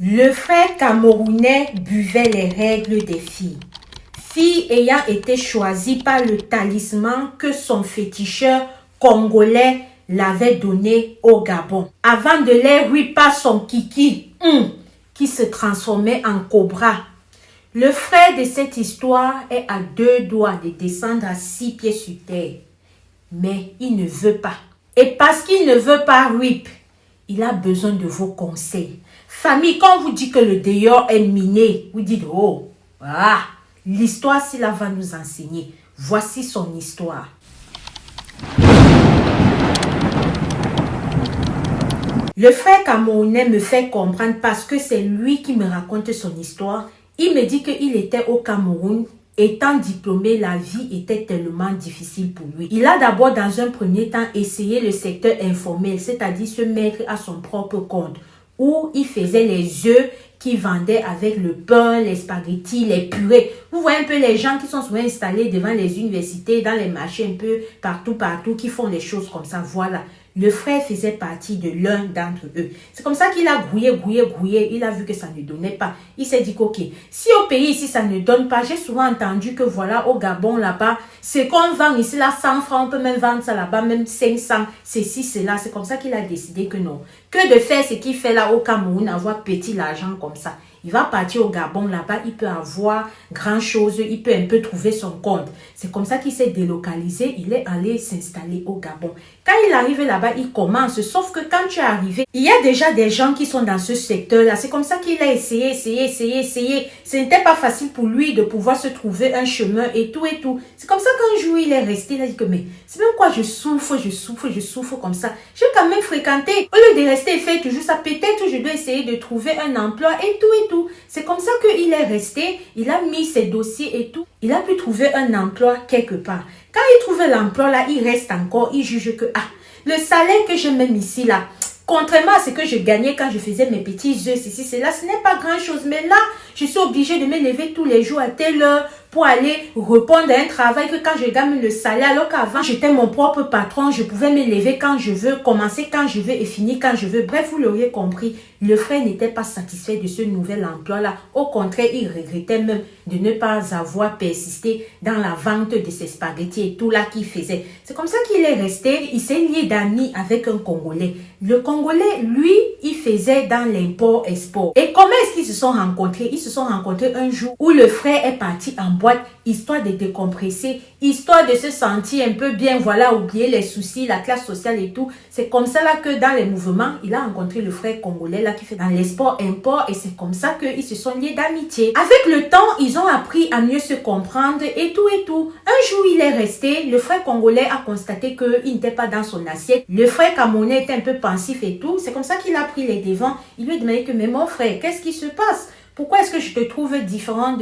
Le frère camerounais buvait les règles des filles. Fille ayant été choisie par le talisman que son féticheur congolais l'avait donné au Gabon. Avant de les par son kiki, qui se transformait en cobra. Le frère de cette histoire est à 2 doigts de descendre à 6 pieds sur terre. Mais il ne veut pas. Et parce qu'il ne veut pas RIP, il a besoin de vos conseils. Famille, quand on vous dit que le dehors est miné, vous dites, oh, l'histoire, si là va nous enseigner. Voici son histoire. Le frère camerounais me fait comprendre parce que c'est lui qui me raconte son histoire. Il me dit qu'il était au Cameroun. Étant diplômé, la vie était tellement difficile pour lui. Il a d'abord, dans un premier temps, essayé le secteur informel, c'est-à-dire se mettre à son propre compte, où il faisait les œufs qu'il vendait avec le pain, les spaghettis, les purées. Vous voyez un peu les gens qui sont souvent installés devant les universités, dans les marchés un peu partout, qui font des choses comme ça. Voilà. Le frère faisait partie de l'un d'entre eux. C'est comme ça qu'il a grouillé. Il a vu que ça ne donnait pas. Il s'est dit ok, si au pays ici ça ne donne pas, j'ai souvent entendu que voilà, au Gabon là-bas, c'est qu'on vend ici là 100 francs, on peut même vendre ça là-bas, même 500, ceci, cela. C'est comme ça qu'il a décidé que non. Que de faire ce qu'il fait là au Cameroun, avoir petit l'argent comme ça. Il va partir au Gabon, là-bas, il peut avoir grand chose, il peut un peu trouver son compte. C'est comme ça qu'il s'est délocalisé, il est allé s'installer au Gabon. Quand il arrive là-bas, il commence, sauf que quand tu es arrivé, il y a déjà des gens qui sont dans ce secteur-là. C'est comme ça qu'il a essayé. Ce n'était pas facile pour lui de pouvoir se trouver un chemin et tout. C'est comme ça qu'un jour, il est resté, il a dit que mais c'est même quoi je souffre comme ça. J'ai quand même fréquenté, au lieu de rester et faire toujours ça, peut-être je dois essayer de trouver un emploi et tout. C'est comme ça qu'il est resté, il a mis ses dossiers et tout. Il a pu trouver un emploi quelque part. Quand il trouve l'emploi là, il reste encore, il juge que le salaire que j'ai même ici là, contrairement à ce que je gagnais quand je faisais mes petits œufs, ceci, cela, ce n'est pas grand chose. Mais là, je suis obligée de me lever tous les jours à telle heure pour aller répondre à un travail que quand je gagne le salaire, alors qu'avant, j'étais mon propre patron, je pouvais me lever quand je veux, commencer quand je veux et finir quand je veux. Bref, vous l'auriez compris, le frère n'était pas satisfait de ce nouvel emploi-là. Au contraire, il regrettait même de ne pas avoir persisté dans la vente de ses spaghettis et tout là qu'il faisait. C'est comme ça qu'il est resté, il s'est lié d'amis avec un Congolais. Le Congolais, lui, il faisait dans l'import-export. Et comment est-ce qu'ils se sont rencontrés? Ils se sont rencontrés un jour où le frère est parti en boîte, histoire de décompresser, histoire de se sentir un peu bien, voilà, oublier les soucis, la classe sociale et tout. C'est comme ça là que dans les mouvements, il a rencontré le frère congolais là qui fait dans l'export-import et c'est comme ça qu'ils se sont liés d'amitié. Avec le temps, ils ont appris à mieux se comprendre et tout. Un jour, il est resté, le frère congolais a constaté qu'il n'était pas dans son assiette. Le frère camerounais était un peu pensif et tout. C'est comme ça qu'il a pris les devants. Il lui a demandé que, mais mon frère, qu'est-ce qui se passe? Pourquoi est-ce que je te trouve différent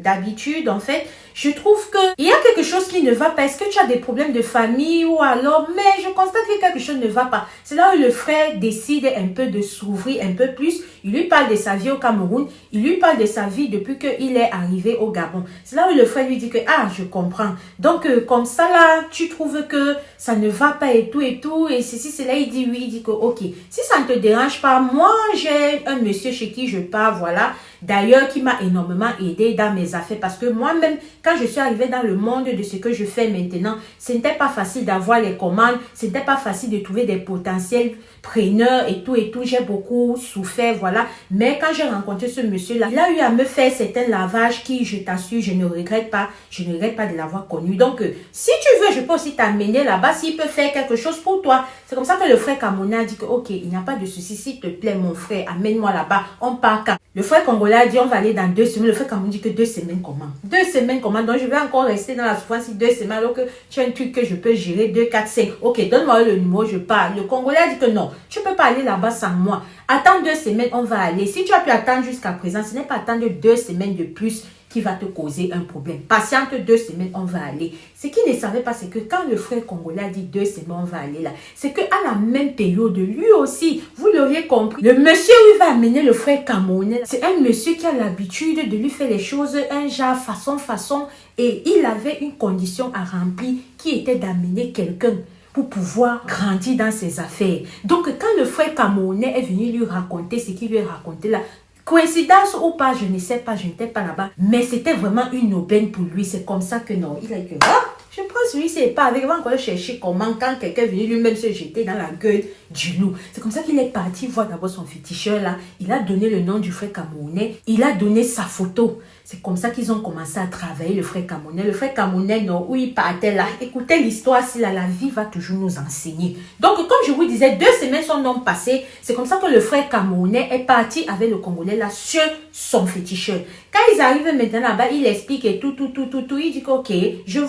d'habitude? En fait, je trouve qu'il y a quelque chose qui ne va pas. Est-ce que tu as des problèmes de famille ou alors? Mais je constate que quelque chose ne va pas. C'est là où le frère décide un peu de s'ouvrir un peu plus. Il lui parle de sa vie au Cameroun. Il lui parle de sa vie depuis qu'il est arrivé au Gabon. C'est là où le frère lui dit que, je comprends. Donc, comme ça là, tu trouves que ça ne va pas et tout. Et ceci, c'est là, il dit oui, il dit que, ok. Si ça ne te dérange pas, moi, j'ai un monsieur chez qui je pars, voilà. D'ailleurs, qui m'a énormément aidé dans mes affaires parce que moi-même, quand je suis arrivée dans le monde de ce que je fais maintenant, ce n'était pas facile d'avoir les commandes, ce n'était pas facile de trouver des potentiels preneurs et tout. J'ai beaucoup souffert, voilà. Mais quand j'ai rencontré ce monsieur-là, il a eu à me faire certains lavages qui, je t'assure, je ne regrette pas de l'avoir connu. Donc, si tu veux, je peux aussi t'amener là-bas s'il peut faire quelque chose pour toi. C'est comme ça que le frère camerounais a dit que, ok, il n'y a pas de souci, s'il te plaît, mon frère, amène-moi là-bas, on part quand? Le frère congolais a dit, on va aller dans 2 semaines. Le frère camerounais dit que 2 semaines comment? 2 semaines comment? Donc, je vais encore rester dans la souffrance 2 semaines alors que tu as un truc que je peux gérer 2, 4, 5. Ok, donne-moi le numéro, je pars. Le Congolais a dit que non, tu ne peux pas aller là-bas sans moi. Attends 2 semaines, on va aller. Si tu as pu attendre jusqu'à présent, ce n'est pas attendre 2 semaines de plus qui va te causer un problème. Patiente 2 semaines, on va aller. Ce qu'il ne savait pas, c'est que quand le frère congolais a dit 2 semaines, on va aller là, c'est qu'à la même période, lui aussi, vous l'auriez compris, le monsieur où il va amener le frère camerounais, c'est un monsieur qui a l'habitude de lui faire les choses, un genre façon, et il avait une condition à remplir qui était d'amener quelqu'un pour pouvoir grandir dans ses affaires. Donc, quand le frère camerounais est venu lui raconter ce qu'il lui a raconté là, Coïncidence ou pas, je ne sais pas, je n'étais pas là-bas. Mais c'était vraiment une aubaine pour lui. C'est comme ça que non, il a dit, ah, je pense lui, c'est pas avec. Il va encore chercher comment, quand quelqu'un venu lui-même se jeter dans la gueule du loup. C'est comme ça qu'il est parti voir d'abord son féticheur là. Il a donné le nom du frère camerounais. Il a donné sa photo. C'est comme ça qu'ils ont commencé à travailler, le frère camerounais. Le frère camerounais, non, où il partait là. Écoutez l'histoire, si là, la vie va toujours nous enseigner. Donc, comme je vous disais, 2 semaines sont donc passées. C'est comme ça que le frère camerounais est parti avec le Congolais là sur son féticheur. Quand ils arrivent maintenant là-bas, il explique et tout. Il dit que, ok, je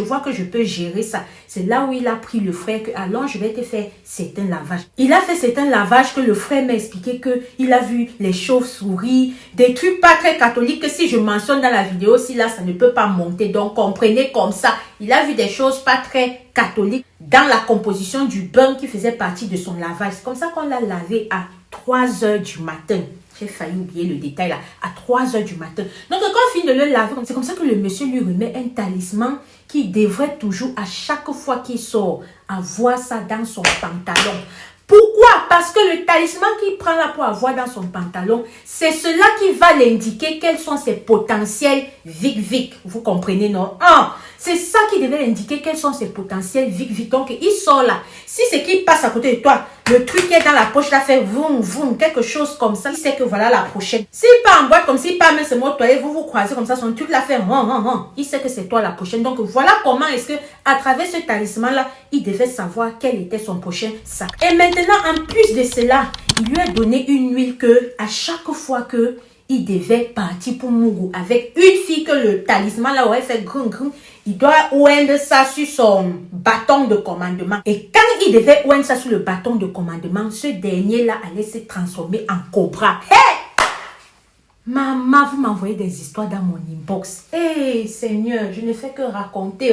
vois que je peux gérer ça. C'est là où il a pris le frère que, allons, je vais te faire certains lavages. Il a fait certains lavages que le frère m'a expliqué que il a vu les chauves-souris, des trucs pas très catholiques que si je mentionne dans la vidéo, si là, ça ne peut pas monter. Donc, comprenez comme ça. Il a vu des choses pas très catholiques dans la composition du bain qui faisait partie de son lavage. C'est comme ça qu'on l'a lavé à 3 heures du matin. J'ai failli oublier le détail là, à 3 heures du matin. Donc, quand on finit de le laver, c'est comme ça que le monsieur lui remet un talisman qui devrait toujours, à chaque fois qu'il sort, avoir ça dans son pantalon. Pourquoi? Parce que le talisman qu'il prend là pour avoir dans son pantalon, c'est cela qui va l'indiquer quels sont ses potentiels vic-vic. Vous comprenez, non? C'est ça qui devait indiquer quels sont ses potentiels vic-vic. Donc, il sort là. Si c'est qu'il passe à côté de toi, le truc qui est dans la poche là fait vroom, vroom, quelque chose comme ça, il sait que voilà la prochaine. S'il part en boîte comme s'il part même ce mot toilette, vous croisez comme ça, son truc là fait il sait que c'est toi la prochaine. Donc, voilà comment est-ce que, à travers ce talisman là, il devait savoir quel était son prochain sac. Et maintenant, en plus de cela, il lui a donné une huile que, à chaque fois que il devait partir pour Mougou avec une fille que le talisman là aurait fait grun grun, il doit oindre ça sur son bâton de commandement. Et quand il devait oindre ça sur le bâton de commandement, ce dernier là allait se transformer en cobra. Hey! Maman, vous m'envoyez des histoires dans mon inbox. Hey Seigneur, je ne fais que raconter.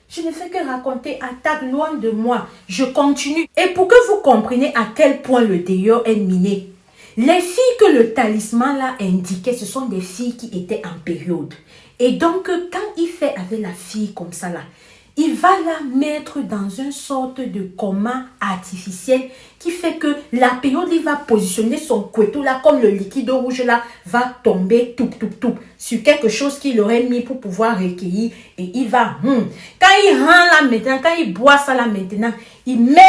Je ne fais que raconter, attaque loin de moi. Je continue. Et pour que vous compreniez à quel point le dehors est miné, les filles que le talisman là indiquait, ce sont des filles qui étaient en période. Et donc, quand il fait avec la fille comme ça là, il va la mettre dans une sorte de coma artificiel qui fait que la période, il va positionner son couteau là, comme le liquide rouge là, va tomber tout sur quelque chose qu'il aurait mis pour pouvoir recueillir. Et il va, quand il rend là maintenant, quand il boit ça là maintenant, il met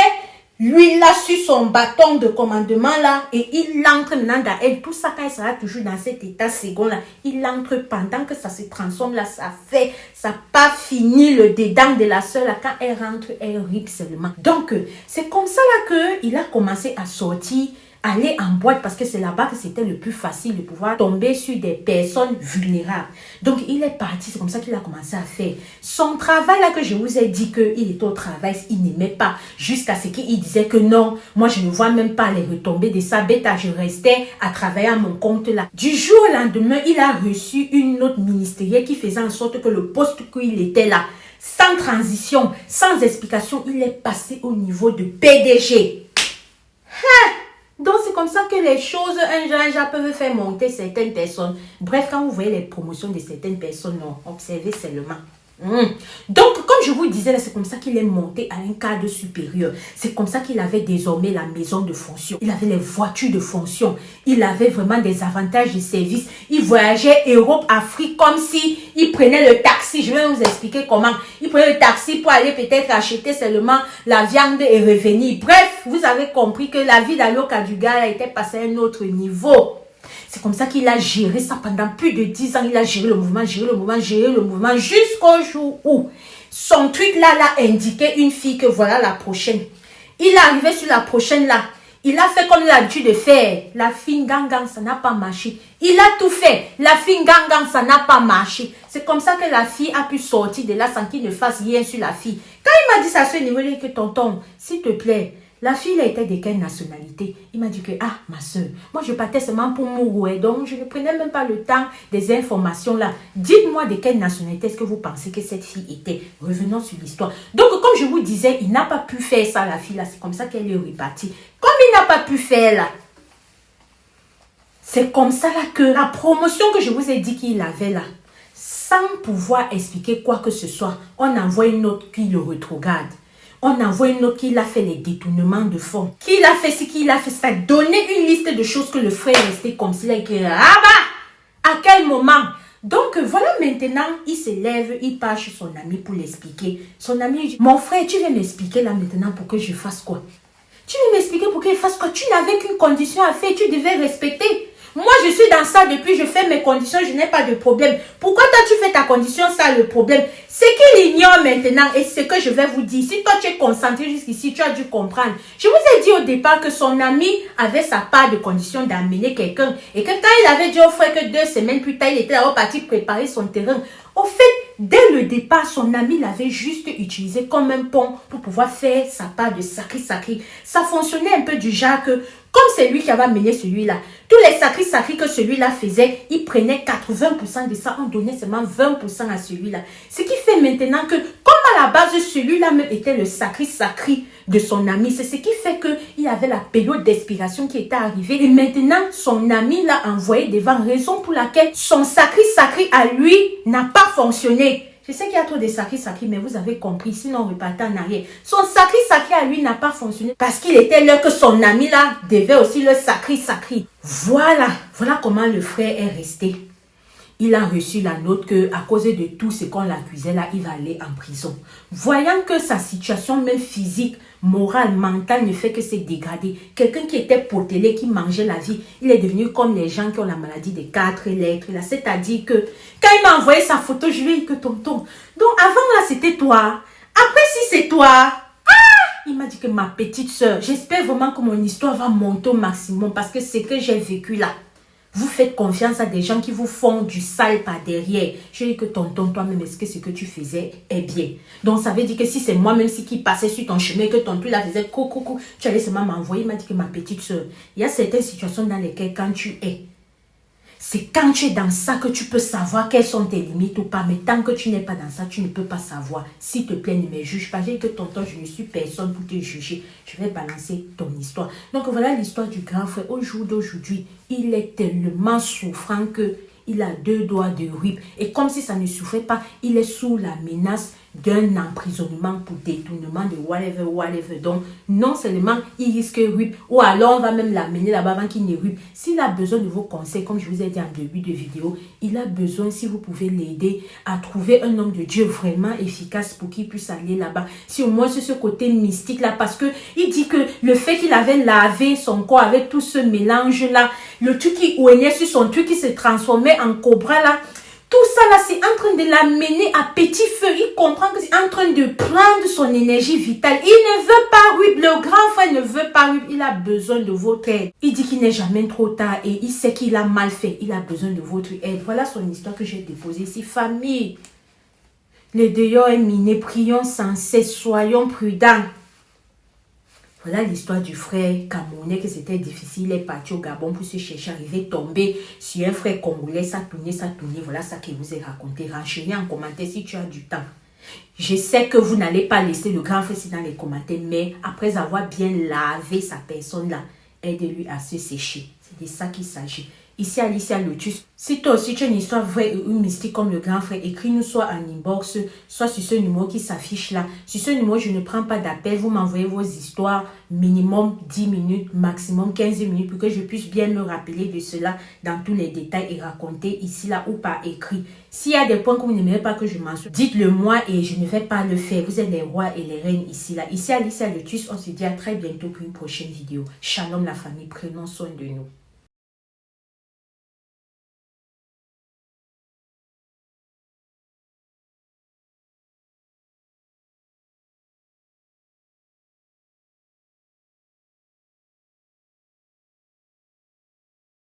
l'huile là sur son bâton de commandement là et il entre maintenant dans elle. Tout ça quand il sera toujours dans cet état second là, il entre pendant que ça se transforme là, ça pas fini le dedans de la soeur là. Quand elle rentre, elle rip seulement. Donc c'est comme ça là que il a commencé à sortir, aller en boîte parce que c'est là-bas que c'était le plus facile de pouvoir tomber sur des personnes vulnérables. Donc, il est parti, c'est comme ça qu'il a commencé à faire. Son travail là que je vous ai dit qu'il était au travail, il n'aimait pas. Jusqu'à ce qu'il disait que non, moi je ne vois même pas les retombées de ça. Bêta, je restais à travailler à mon compte là. Du jour au lendemain, il a reçu une note ministérielle qui faisait en sorte que le poste qu'il était là, sans transition, sans explication, il est passé au niveau de PDG. Donc, c'est comme ça que les choses, un jour, peuvent faire monter certaines personnes. Bref, quand vous voyez les promotions de certaines personnes, non, observez seulement. Donc, comme je vous disais, c'est comme ça qu'il est monté à un cadre supérieur. C'est comme ça qu'il avait désormais la maison de fonction. Il avait les voitures de fonction. Il avait vraiment des avantages de service. Il voyageait Europe, Afrique, comme si il prenait le taxi. Je vais vous expliquer comment. Il prenait le taxi pour aller peut-être acheter seulement la viande et revenir. Bref, vous avez compris que la vie d'Alo Kaduga était passée à un autre niveau. C'est comme ça qu'il a géré ça pendant plus de 10 ans. Il a géré le mouvement, jusqu'au jour où son truc là indiquait une fille que voilà la prochaine. Il est arrivé sur la prochaine là. Il a fait comme il a l'habitude de faire. La fille gang, ça n'a pas marché. Il a tout fait. La fille gang, ça n'a pas marché. C'est comme ça que la fille a pu sortir de là sans qu'il ne fasse rien sur la fille. Quand il m'a dit ça à ce niveau, il dit que tonton, s'il te plaît, la fille elle était de quelle nationalité? Il m'a dit que, ah, ma soeur, moi je partais seulement pour mourir, donc je ne prenais même pas le temps des informations là. Dites-moi de quelle nationalité est-ce que vous pensez que cette fille était? Revenons sur l'histoire. Donc, comme je vous disais, il n'a pas pu faire ça, la fille là. C'est comme ça qu'elle est repartie. Comme il n'a pas pu faire là, c'est comme ça là que la promotion que je vous ai dit qu'il avait là, sans pouvoir expliquer quoi que ce soit, on envoie une autre qui le retrograde. On envoie une autre qui a fait les détournements de fonds. Qui a fait ce qu'il a fait ça. Donner une liste de choses que le frère est resté comme s'il a écrit. Ah bah! À quel moment? Donc voilà, maintenant, il se lève, il part chez son ami pour l'expliquer. Son ami dit, mon frère, tu viens m'expliquer là maintenant pour que je fasse quoi? Tu viens m'expliquer pour qu'il fasse quoi? Tu n'avais qu'une condition à faire, tu devais respecter. Moi, je suis dans ça depuis, je fais mes conditions, je n'ai pas de problème. Pourquoi toi, tu fais ta condition, ça le problème? C'est qu'il ignore maintenant, et c'est que je vais vous dire. Si toi, tu es concentré jusqu'ici, tu as dû comprendre. Je vous ai dit au départ que son ami avait sa part de condition d'amener quelqu'un. Et que quand il avait dit au frère que 2 semaines plus tard, il était là-haut parti préparer son terrain. Au fait, dès le départ, son ami l'avait juste utilisé comme un pont pour pouvoir faire sa part de sacré. Ça fonctionnait un peu du genre que, comme c'est lui qui avait amené celui-là, tous les sacrés que celui-là faisait, il prenait 80% de ça, on donnait seulement 20% à celui-là. Ce qui fait maintenant que, comme à la base, celui-là même était le sacré de son ami, c'est ce qui fait qu'il avait la période d'expiration qui était arrivée. Et maintenant, son ami l'a envoyé devant, raison pour laquelle son sacré à lui n'a pas fonctionné. Je sais qu'il y a trop de sacrés, mais vous avez compris, sinon on repartait en arrière. Son sacré à lui n'a pas fonctionné parce qu'il était là que son ami là devait aussi le sacré. Voilà comment le frère est resté. Il a reçu la note que à cause de tout ce qu'on l'accusait là, il va aller en prison. Voyant que sa situation même physique, morale, mentale ne fait que se dégrader. Quelqu'un qui était potelé, qui mangeait la vie, il est devenu comme les gens qui ont la maladie des 4 lettres. C'est-à-dire que quand il m'a envoyé sa photo, je lui ai dit que tonton. Donc avant là, c'était toi. Après si c'est toi, il m'a dit que ma petite soeur, j'espère vraiment que mon histoire va monter au maximum parce que c'est que j'ai vécu là. Vous faites confiance à des gens qui vous font du sale par derrière. Je dis que tonton, toi-même, est-ce que ce que tu faisais est bien? Donc, ça veut dire que si c'est moi-même qui passais sur ton chemin, que tonton la faisait coucou, tu allais seulement m'envoyer. Il m'a dit que ma petite soeur, il y a certaines situations dans lesquelles quand tu es, c'est quand tu es dans ça que tu peux savoir quelles sont tes limites ou pas. Mais tant que tu n'es pas dans ça, tu ne peux pas savoir. S'il te plaît, ne me juge pas. J'ai dit que tonton, je ne suis personne pour te juger. Je vais balancer ton histoire. Donc voilà l'histoire du grand frère. Au jour d'aujourd'hui, il est tellement souffrant que il a 2 doigts de rip. Et comme si ça ne souffrait pas, il est sous la menace d'un emprisonnement pour détournement de whatever. Donc, non seulement il risque rip, ou alors on va même l'amener là-bas avant qu'il ne rip. S'il a besoin de vos conseils, comme je vous ai dit en début de vidéo, il a besoin, si vous pouvez l'aider, à trouver un homme de Dieu vraiment efficace pour qu'il puisse aller là-bas. Si au moins c'est ce côté mystique là, parce que il dit que le fait qu'il avait lavé son corps avec tout ce mélange là, le truc qui ouignait sur son truc qui se transformait en cobra là, tout ça là, c'est en train de l'amener à petit feu. Il comprend que c'est en train de prendre son énergie vitale. Il ne veut pas, oui, le grand frère ne veut pas, oui, il a besoin de votre aide. Il dit qu'il n'est jamais trop tard et il sait qu'il a mal fait. Il a besoin de votre aide. Voilà son histoire que j'ai déposée ici. Famille, le dehors est miné, prions sans cesse, soyons prudents. Voilà l'histoire du frère camerounais que c'était difficile. Il est parti au Gabon pour se chercher, arriver, tomber sur un frère congolais. Ça tournait. Voilà ça que je vous ai raconté. Renseignez en commentaire si tu as du temps. Je sais que vous n'allez pas laisser le grand frère ici dans les commentaires, mais après avoir bien lavé sa personne là, aide-lui à se sécher. C'est de ça qu'il s'agit. Ici, Alicia Lotus. Si toi aussi tu as une histoire vraie ou mystique comme le grand frère, écris-nous soit en inbox, soit sur ce numéro qui s'affiche là. Sur ce numéro, je ne prends pas d'appel. Vous m'envoyez vos histoires minimum 10 minutes, maximum 15 minutes pour que je puisse bien me rappeler de cela dans tous les détails et raconter ici là ou par écrit. S'il y a des points que vous n'aimez pas que je mentionne, dites-le moi et je ne vais pas le faire. Vous êtes les rois et les reines ici là. Ici, Alicia Lotus, on se dit à très bientôt pour une prochaine vidéo. Shalom la famille, prenons soin de nous.